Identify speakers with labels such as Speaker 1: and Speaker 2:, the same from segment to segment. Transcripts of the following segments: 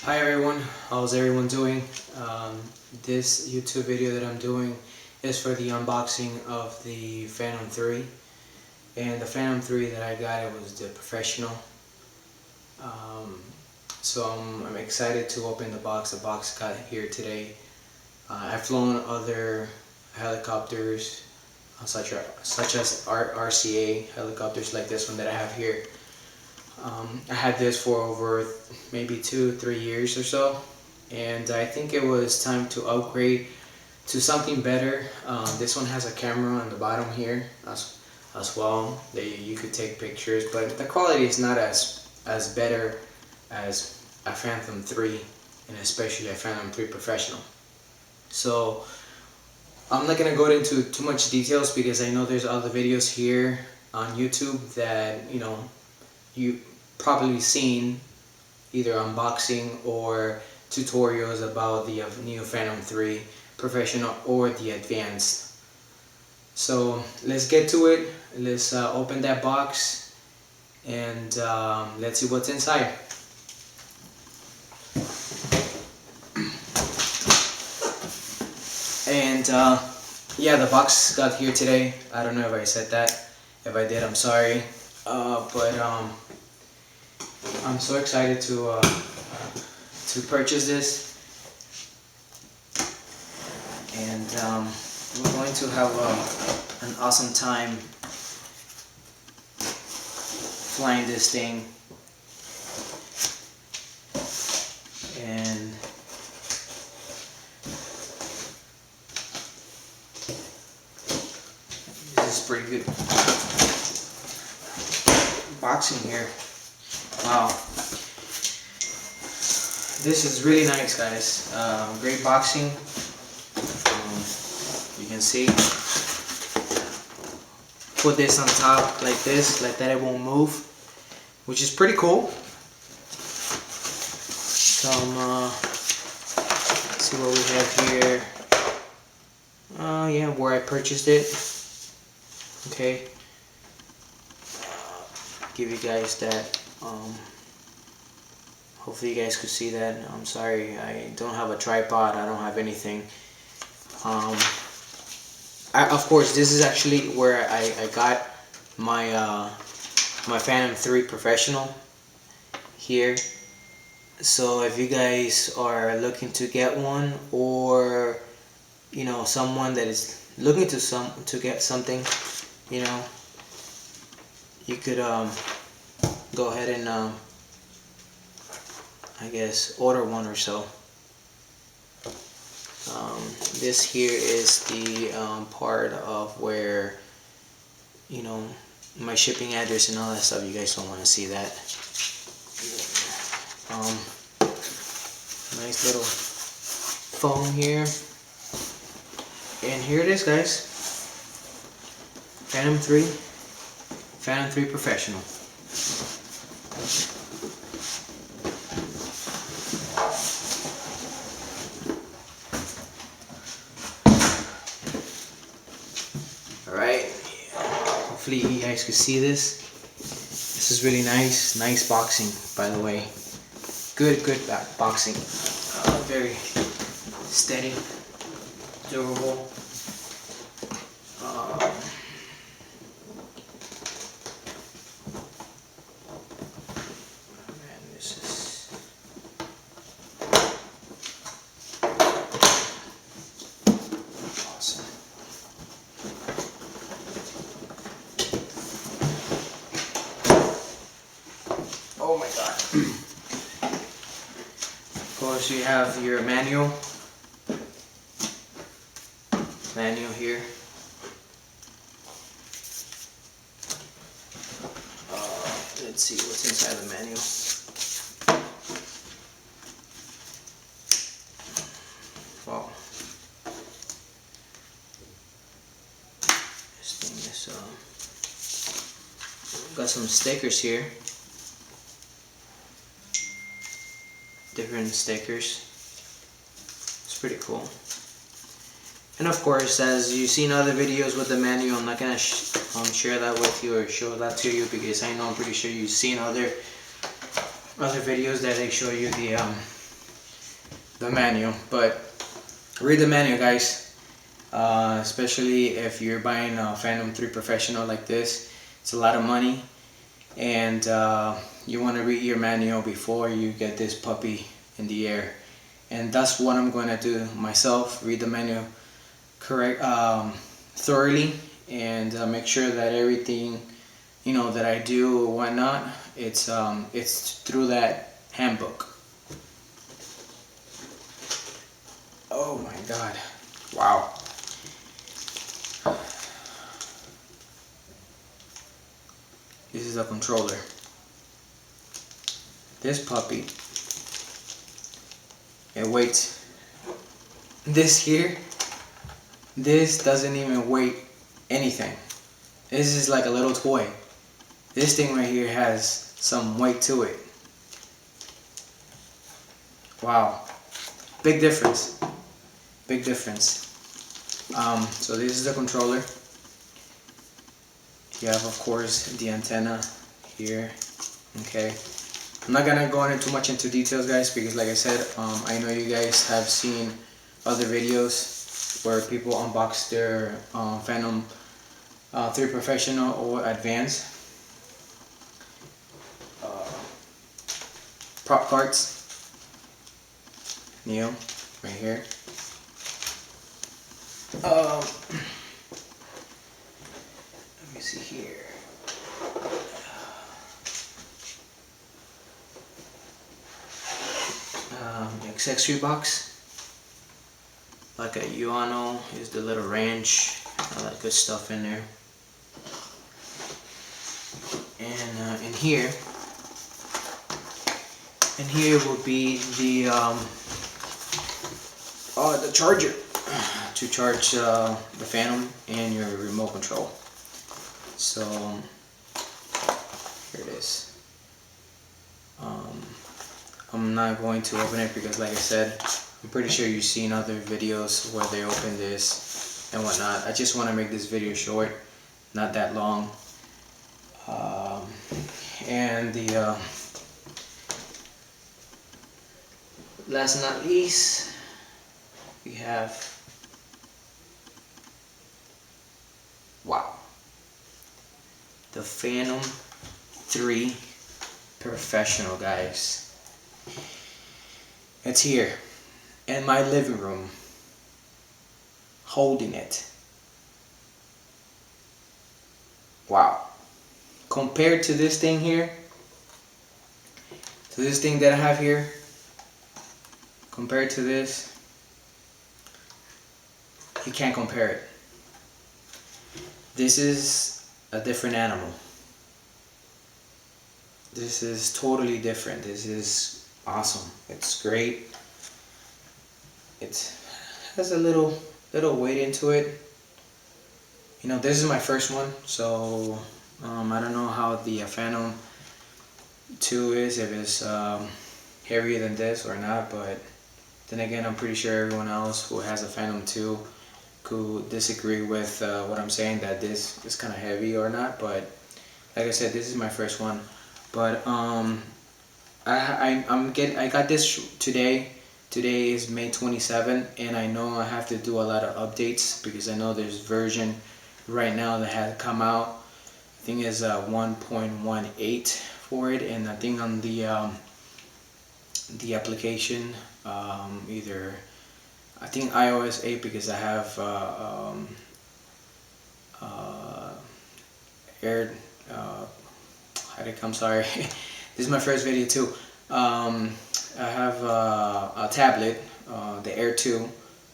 Speaker 1: Hi everyone, how's everyone doing? This YouTube video that I'm doing is for the unboxing of the Phantom 3. And the Phantom 3 that I got, it was the Professional. So I'm excited to open the box. The box got here today. I've flown other helicopters such as RCA helicopters like this one that I have here. I had this for over maybe 2-3 years or so, and I think it was time to upgrade to something better. This one has a camera on the bottom here as well that you could take pictures, but the quality is not as better as a Phantom 3, and especially a Phantom 3 Professional. So I'm not gonna go into too much details because I know there's other videos here on YouTube that you probably seen, either unboxing or tutorials about the new Phantom 3 Professional or the Advanced. So let's get to it. Let's open that box and let's see what's inside. And yeah, the box got here today. I don't know if I said that. If I did, I'm sorry. But I'm so excited to purchase this, and we're going to have an awesome time flying this thing. And this is pretty good boxing here. Wow, this is really nice, guys. Great boxing. You can see. Put this on top like this, like that, it won't move, which is pretty cool. Let's see what we have here. Yeah, where I purchased it. Okay. Give you guys that. Hopefully you guys could see that. I'm sorry, I don't have a tripod, I don't have anything. Of course, this is actually where I got my my Phantom 3 Professional here. So if you guys are looking to get one, or someone that is looking to get something, you could go ahead and I guess order one or so. This here is the part of where my shipping address and all that stuff. You guys don't want to see that. Nice little phone here, and here it is, guys. Phantom 3 Professional. Alright, hopefully you guys can see this. This is really nice boxing, by the way. Good boxing. Very steady, durable. Man, this is awesome. Oh my god. Of course, you have your manual here. Let's see what's inside the manual. Wow. This thing is got some stickers here. Different stickers. It's pretty cool. And of course, as you've seen other videos with the manual, I'm not gonna share that with you or show that to you, because I know I'm pretty sure you've seen other videos that they show you the manual. But read the manual, guys. Especially if you're buying a Phantom 3 Professional like this. It's a lot of money, and you want to read your manual before you get this puppy in the air. And that's what I'm going to do myself. Read the manual thoroughly, and make sure that everything, you know, that I do or whatnot, it's through that handbook. Oh my God! Wow. This is a controller. This puppy, it weighs, this here, this doesn't even weigh anything. This is like a little toy. This thing right here has some weight to it. Wow. Big difference. Big difference. So this is the controller. You have, of course, the antenna here. Okay. I'm not gonna go into too much into details, guys, because like I said, I know you guys have seen other videos where people unbox their Phantom 3 Professional or Advanced prop parts. Neo, right here. Let me see here. Accessory box, like a Yuano, is the little wrench, all that good stuff in there. And in here will be the charger to charge the Phantom and your remote control. So here it is. I'm not going to open it because, like I said, I'm pretty sure you've seen other videos where they open this and whatnot. I just want to make this video short, not that long. And the last but not least, we have, wow, the Phantom 3 Professional, guys. It's here in my living room, holding it. Wow. Compared to this thing here, to this thing that I have here, compared to this, you can't compare it. This is a different animal. This is totally different. This is awesome. It's great. It has a little weight into it. You know, this is my first one, so I don't know how the Phantom 2 is, if it's heavier than this or not, but then again, I'm pretty sure everyone else who has a Phantom 2 could disagree with what I'm saying, that this is kind of heavy or not. But like I said, this is my first one. But I got this today. Today is May 27th, and I know I have to do a lot of updates because I know there's version right now that has come out. I think it's 1.18 for it, and I think on the application, either I think iOS 8, because I have I'm sorry. This is my first video too. I have a tablet, the Air 2.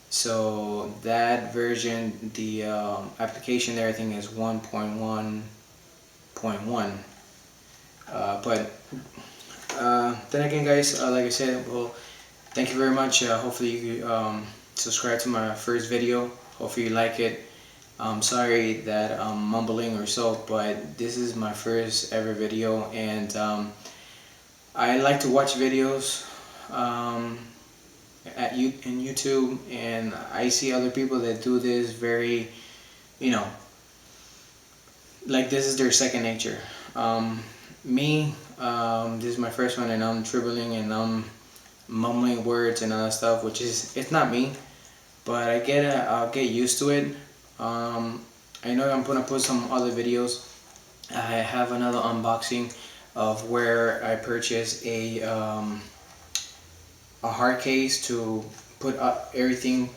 Speaker 1: So that version, the application there, I think is 1.1.1. But then again, guys, like I said, well, thank you very much. Hopefully you subscribe to my first video. Hopefully you like it. I'm sorry that I'm mumbling or so, but this is my first ever video, and I like to watch videos in YouTube, and I see other people that do this very, you know, like this is their second nature. Me, this is my first one, and I'm dribbling, and mumbling words and other stuff, which is, it's not me, but I'll get used to it. I know I'm gonna put some other videos. I have another unboxing of where I purchased a hard case to put up everything,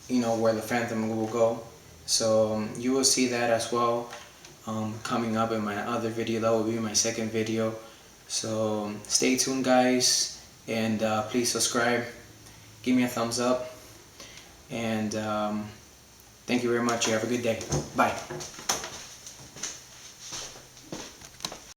Speaker 1: where the Phantom will go. So you will see that as well, coming up in my other video. That will be my second video. So stay tuned, guys, and please subscribe, give me a thumbs up, and thank you very much. You have a good day. Bye.